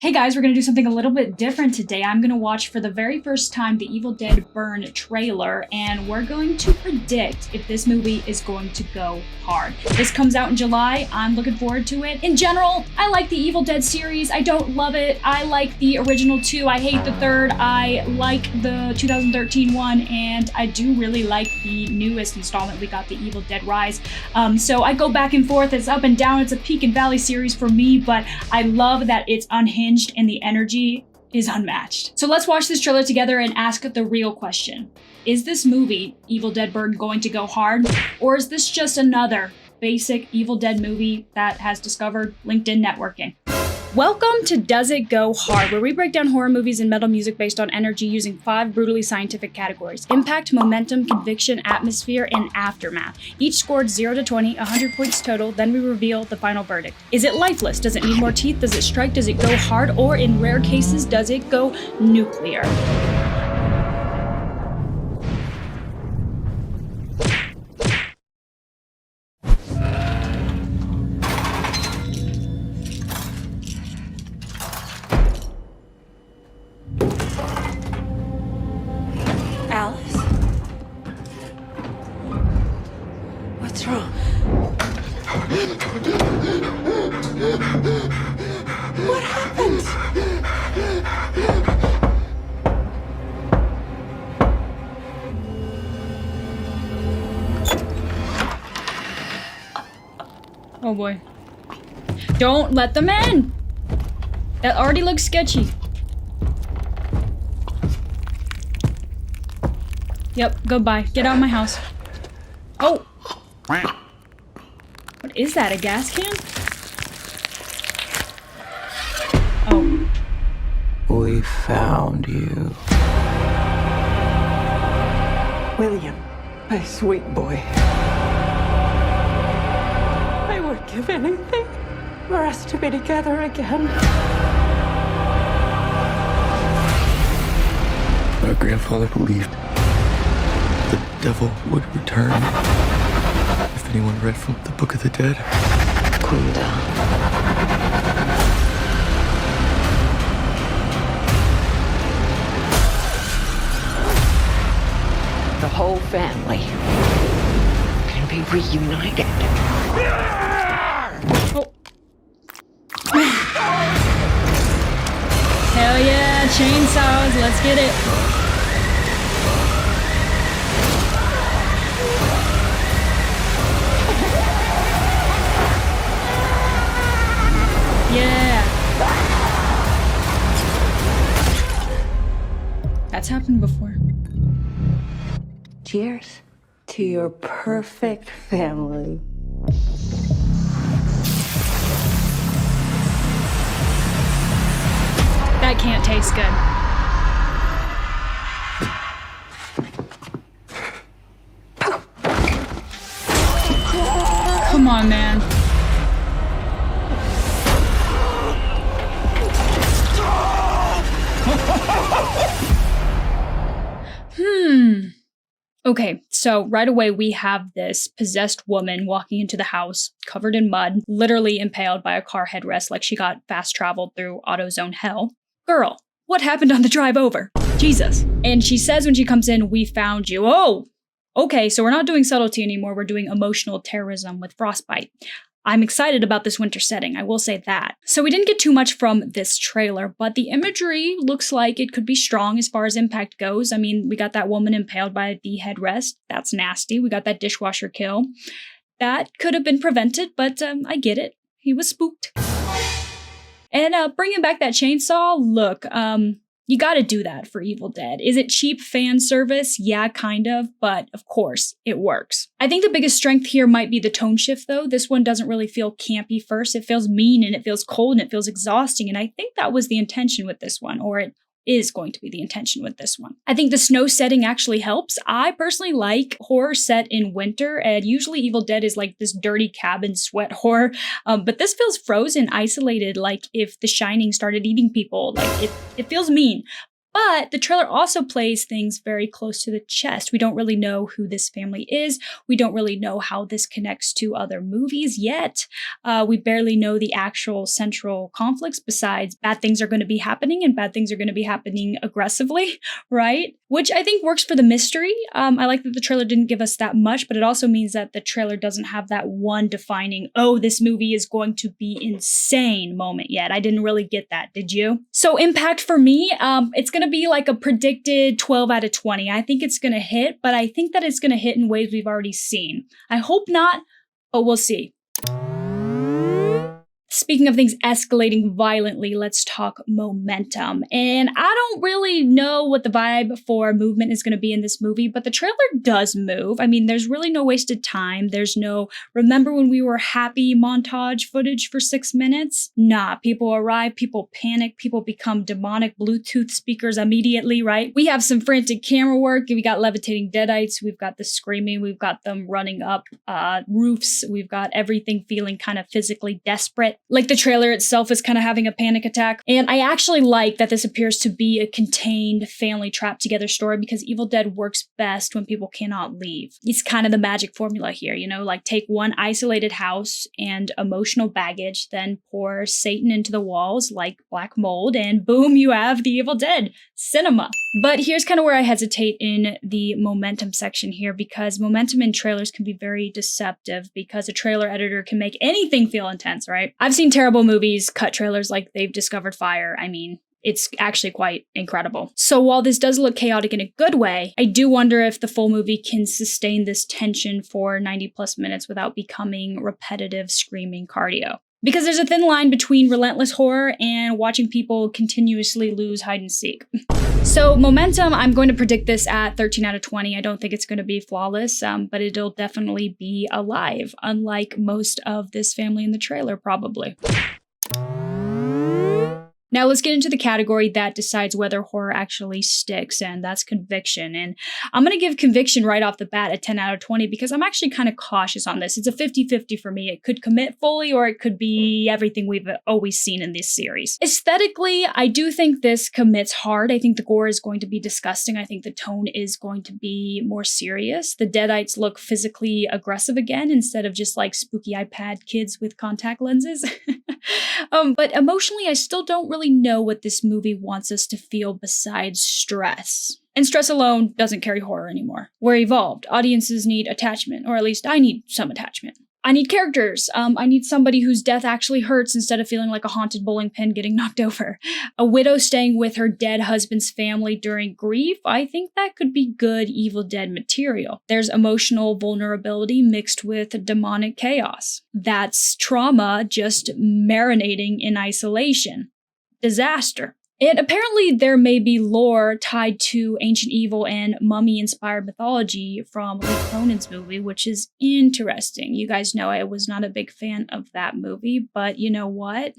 Hey guys, we're gonna do something a little bit different today. I'm gonna watch for the very first time the Evil Dead Burn trailer, and we're going to predict if this movie is going to go hard. This comes out in July. I'm looking forward to it. In general, I like the Evil Dead series. I don't love it. I like the original two. I hate the third. I like the 2013 one, and I do really like the newest installment. We got the Evil Dead Rise. So I go back and forth. It's up and down. It's a peak and valley series for me, but I love that it's unhinged and the energy is unmatched. So let's watch this trailer together and ask the real question. Is this movie, Evil Dead Burn, going to go hard? Or is this just another basic Evil Dead movie that has discovered LinkedIn networking? Welcome to Does It Go Hard, where we break down horror movies and metal music based on energy using 5 brutally scientific categories: impact, momentum, conviction, atmosphere, and aftermath. Each scored 0 to 20, 100 points total, then we reveal the final verdict. Is it lifeless? Does it need more teeth? Does it strike? Does it go hard? Or in rare cases, does it go nuclear? Alice? What's wrong? What happened? Oh boy. Don't let them in! That already looks sketchy. Yep, goodbye. Get out of my house. Oh! What is that, a gas can? Oh. We found you. William, my sweet boy. I would give anything for us to be together again. My grandfather believed the devil would return if anyone read from the Book of the Dead. Cool down. The whole family can be reunited. Oh. Hell yeah, chainsaws, let's get it. Yeah. That's happened before. Cheers to your perfect family. That can't taste good. Come on, man. Okay, so right away we have this possessed woman walking into the house, covered in mud, literally impaled by a car headrest like she got fast traveled through AutoZone hell. Girl, what happened on the drive over? Jesus. And she says when she comes in, "We found you." Oh, okay, so we're not doing subtlety anymore, we're doing emotional terrorism with frostbite. I'm excited about this winter setting, I will say that. So we didn't get too much from this trailer, but the imagery looks like it could be strong as far as impact goes. I mean, we got that woman impaled by the headrest. That's nasty. We got that dishwasher kill. That could have been prevented, but I get it. He was spooked. And bringing back that chainsaw, look, you gotta do that for Evil Dead. Is it cheap fan service? Yeah, kind of, but of course, it works. I think the biggest strength here might be the tone shift though. This one doesn't really feel campy first. It feels mean and it feels cold and it feels exhausting, and I think that was the intention with this one, or it is going to be the intention with this one. I think the snow setting actually helps. I personally like horror set in winter, and usually Evil Dead is like this dirty cabin sweat horror, but this feels frozen, isolated, like if The Shining started eating people. Like it feels mean. But the trailer also plays things very close to the chest. We don't really know who this family is. We don't really know how this connects to other movies yet. We barely know the actual central conflicts besides bad things are going to be happening and bad things are going to be happening aggressively, right? Which I think works for the mystery. I like that the trailer didn't give us that much, but it also means that the trailer doesn't have that one defining, oh, this movie is going to be insane moment yet. I didn't really get that, did you? So impact for me, it's going to be like a predicted 12 out of 20. I think it's going to hit, but I think that it's going to hit in ways we've already seen. I hope not, but we'll see. Speaking of things escalating violently, let's talk momentum. And I don't really know what the vibe for movement is going to be in this movie, but the trailer does move. I mean, there's really no wasted time. There's no remember when we were happy montage footage for 6 minutes. Nah, people arrive, people panic, people become demonic Bluetooth speakers immediately, right? We have some frantic camera work. We got levitating deadites. We've got the screaming. We've got them running up roofs. We've got everything feeling kind of physically desperate. Like the trailer itself is kind of having a panic attack. And I actually like that this appears to be a contained family trapped together story because Evil Dead works best when people cannot leave. It's kind of the magic formula here, you know, like take one isolated house and emotional baggage, then pour Satan into the walls like black mold, and boom, you have the Evil Dead cinema. But here's kind of where I hesitate in the momentum section here, because momentum in trailers can be very deceptive because a trailer editor can make anything feel intense, right? I've seen terrible movies cut trailers like they've discovered fire. I mean, it's actually quite incredible. So while this does look chaotic in a good way, I do wonder if the full movie can sustain this tension for 90 plus minutes without becoming repetitive screaming cardio. Because there's a thin line between relentless horror and watching people continuously lose hide and seek. So momentum, I'm going to predict this at 13 out of 20. I don't think it's going to be flawless, but it'll definitely be alive, unlike most of this family in the trailer, probably. Now let's get into the category that decides whether horror actually sticks, and that's conviction. And I'm going to give conviction right off the bat a 10 out of 20 because I'm actually kind of cautious on this. It's a 50-50 for me. It could commit fully or it could be everything we've always seen in this series. Aesthetically, I do think this commits hard. I think the gore is going to be disgusting. I think the tone is going to be more serious. The deadites look physically aggressive again instead of just like spooky iPad kids with contact lenses. But emotionally, I still don't really know what this movie wants us to feel besides stress. And stress alone doesn't carry horror anymore. We're evolved. Audiences need attachment, or at least I need some attachment. I need characters. I need somebody whose death actually hurts instead of feeling like a haunted bowling pin getting knocked over. A widow staying with her dead husband's family during grief. I think that could be good Evil Dead material. There's emotional vulnerability mixed with demonic chaos. That's trauma just marinating in isolation. Disaster. And apparently there may be lore tied to ancient evil and mummy-inspired mythology from Lee Cronin's movie, which is interesting. You guys know I was not a big fan of that movie, but you know what?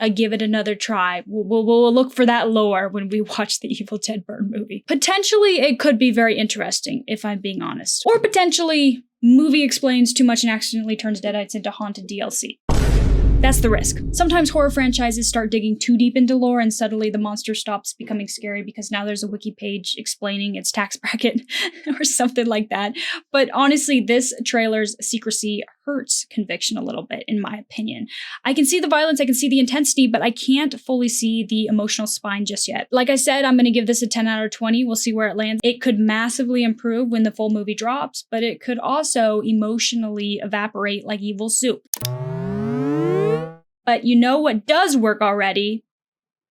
I give it another try. We'll look for that lore when we watch the Evil Dead Burn movie. Potentially, it could be very interesting, if I'm being honest. Or potentially, movie explains too much and accidentally turns Deadites into haunted DLC. That's the risk. Sometimes horror franchises start digging too deep into lore and suddenly the monster stops becoming scary because now there's a wiki page explaining its tax bracket or something like that. But honestly, this trailer's secrecy hurts conviction a little bit, in my opinion. I can see the violence, I can see the intensity, but I can't fully see the emotional spine just yet. Like I said, I'm going to give this a 10 out of 20. We'll see where it lands. It could massively improve when the full movie drops, but it could also emotionally evaporate like evil soup. But you know what does work already?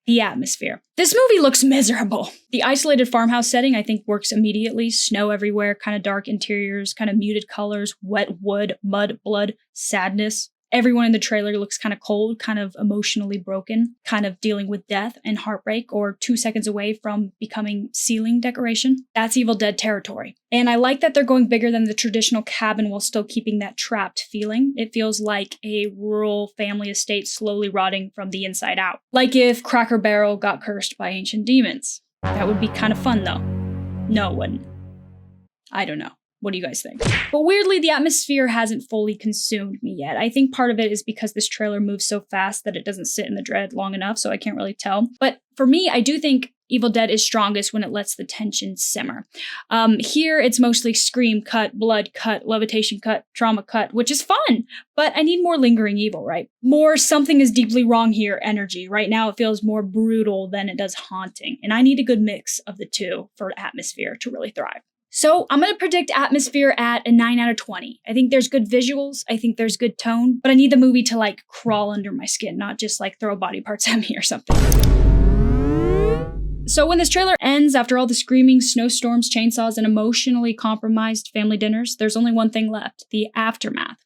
The atmosphere. This movie looks miserable. The isolated farmhouse setting, I think, works immediately. Snow everywhere, kind of dark interiors, kind of muted colors, wet wood, mud, blood, sadness. Everyone in the trailer looks kind of cold, kind of emotionally broken, kind of dealing with death and heartbreak, or 2 seconds away from becoming ceiling decoration. That's Evil Dead territory. And I like that they're going bigger than the traditional cabin while still keeping that trapped feeling. It feels like a rural family estate slowly rotting from the inside out. Like if Cracker Barrel got cursed by ancient demons. That would be kind of fun though. No, it wouldn't. I don't know. What do you guys think? But weirdly, the atmosphere hasn't fully consumed me yet. I think part of it is because this trailer moves so fast that it doesn't sit in the dread long enough, so I can't really tell. But for me, I do think Evil Dead is strongest when it lets the tension simmer. Here, it's mostly scream cut, blood cut, levitation cut, trauma cut, which is fun, but I need more lingering evil, right? More something is deeply wrong here energy. Right now, it feels more brutal than it does haunting, and I need a good mix of the two for atmosphere to really thrive. So I'm going to predict atmosphere at a 9 out of 20. I think there's good visuals. I think there's good tone, but I need the movie to like crawl under my skin, not just like throw body parts at me or something. So when this trailer ends, after all the screaming, snowstorms, chainsaws, and emotionally compromised family dinners, there's only one thing left, the aftermath.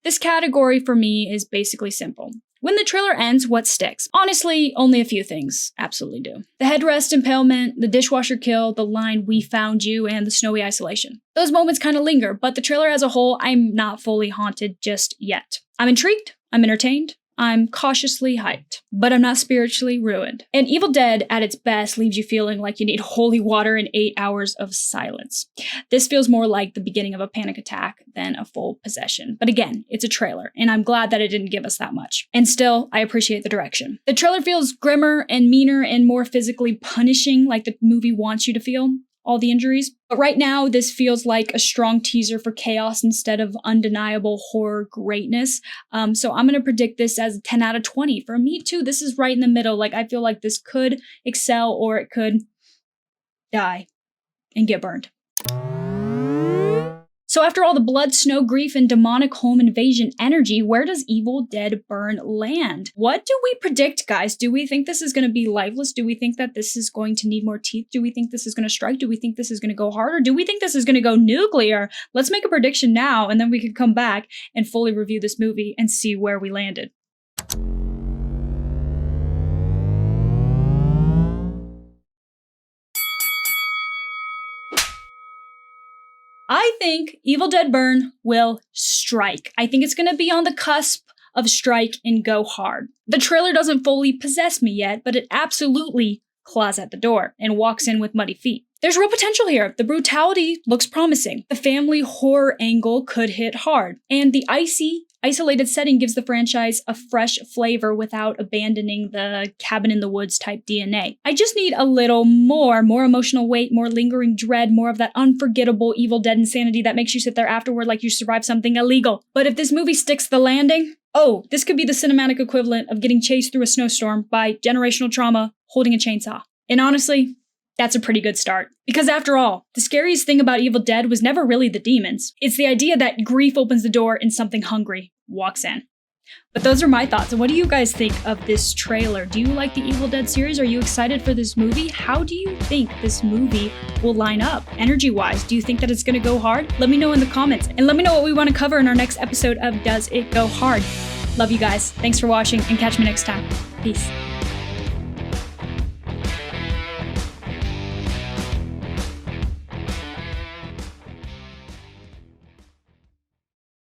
This category for me is basically simple. When the trailer ends, what sticks? Honestly, only a few things absolutely do. The headrest impalement, the dishwasher kill, the line, "We found you," and the snowy isolation. Those moments kind of linger, but the trailer as a whole, I'm not fully haunted just yet. I'm intrigued, I'm entertained, I'm cautiously hyped, but I'm not spiritually ruined. And Evil Dead at its best leaves you feeling like you need holy water and 8 hours of silence. This feels more like the beginning of a panic attack than a full possession. But again, it's a trailer, and I'm glad that it didn't give us that much. And still, I appreciate the direction. The trailer feels grimmer and meaner and more physically punishing, like the movie wants you to feel. All the injuries. But right now, this feels like a strong teaser for chaos instead of undeniable horror greatness. So I'm going to predict this as a 10 out of 20. For me too, this is right in the middle. Like, I feel like this could excel or it could die and get burned. So after all the blood, snow, grief, and demonic home invasion energy, where does Evil Dead Burn land? What do we predict, guys? Do we think this is going to be lifeless? Do we think that this is going to need more teeth? Do we think this is going to strike? Do we think this is going to go harder? Do we think this is going to go nuclear? Let's make a prediction now, and then we can come back and fully review this movie and see where we landed. I think Evil Dead Burn will strike. I think it's going to be on the cusp of strike and go hard. The trailer doesn't fully possess me yet, but it absolutely claws at the door and walks in with muddy feet. There's real potential here. The brutality looks promising. The family horror angle could hit hard. And the isolated setting gives the franchise a fresh flavor without abandoning the cabin in the woods type DNA. I just need a little more emotional weight, more lingering dread, more of that unforgettable Evil Dead insanity that makes you sit there afterward like you survived something illegal. But if this movie sticks the landing, oh, this could be the cinematic equivalent of getting chased through a snowstorm by generational trauma holding a chainsaw. And honestly, that's a pretty good start. Because after all, the scariest thing about Evil Dead was never really the demons. It's the idea that grief opens the door and something hungry walks in. But those are my thoughts. And what do you guys think of this trailer? Do you like the Evil Dead series? Are you excited for this movie? How do you think this movie will line up energy-wise? Do you think that it's going to go hard? Let me know in the comments. And let me know what we want to cover in our next episode of Does It Go Hard? Love you guys. Thanks for watching and catch me next time. Peace.